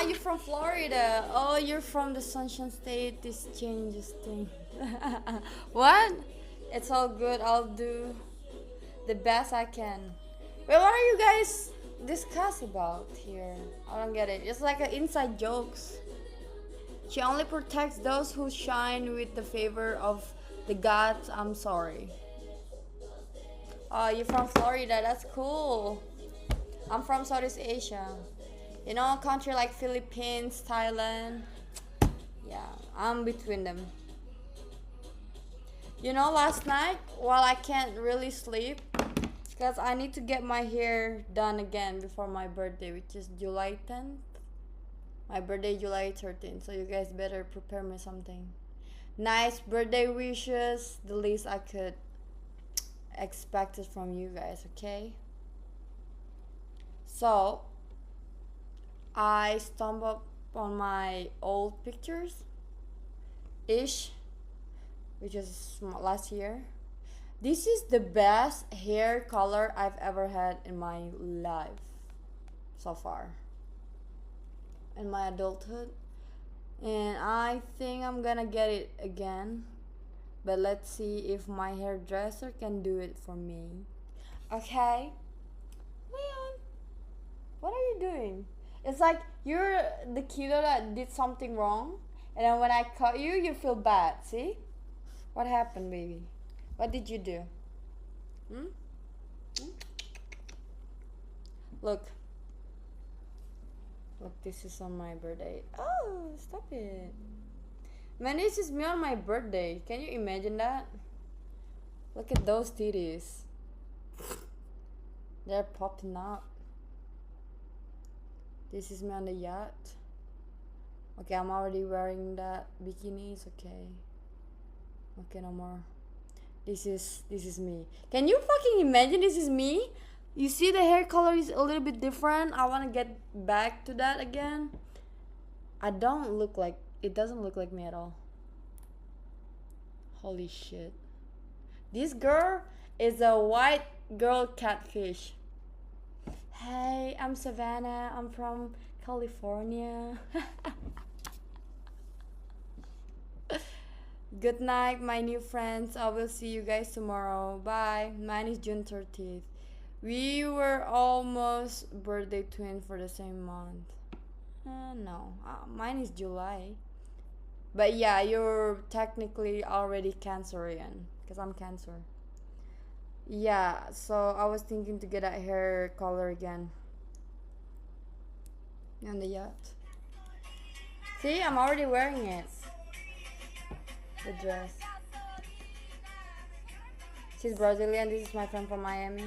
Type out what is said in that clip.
you're from Florida. Oh, you're from the Sunshine State. This changes things. What? It's all good. I'll do the best I can. Wait, what are you guys discuss about here? I don't get it. It's like an inside jokes. She only protects those who shine with the favor of the gods. I'm sorry. Oh, you're from Florida. That's cool. I'm from Southeast Asia. You know, a country like Philippines, Thailand. Yeah, I'm between them. You know, last night, while I can't really sleep, because I need to get my hair done again before my birthday, which is July 10th. My birthday, July 13th. So you guys better prepare me something. Nice birthday wishes. The least I could expect it from you guys, okay? So, I stumbled on my old pictures ish, which is last year. This is the best hair color I've ever had in my life so far, in my adulthood. And I think I'm gonna get it again, but let's see if my hairdresser can do it for me. Okay, Leon, what are you doing? It's like you're the kiddo that did something wrong, and then when I cut you, you feel bad. See? What happened, baby? What did you do? Hmm? Hmm? Look. Look, this is on my birthday. Oh, stop it. Man, this is me on my birthday. Can you imagine that? Look at those titties. They're popping up. This is me on the yacht. Okay, I'm already wearing that bikini. It's okay. Okay, no more. This is me. Can you fucking imagine this is me? You see the hair color is a little bit different. I want to get back to that again. I don't look like it doesn't look like me at all. Holy shit. This girl is a white girl catfish. Hey, I'm Savannah. I'm from California. Good night, my new friends. I will see you guys tomorrow. Bye. Mine is June 30th. We were almost birthday twin for the same month. No, mine is July. But yeah, you're technically already Cancerian because I'm Cancer. Yeah, so I was thinking to get that hair color again on the yacht. See, I'm already wearing it. The dress. She's Brazilian. This is my friend from Miami.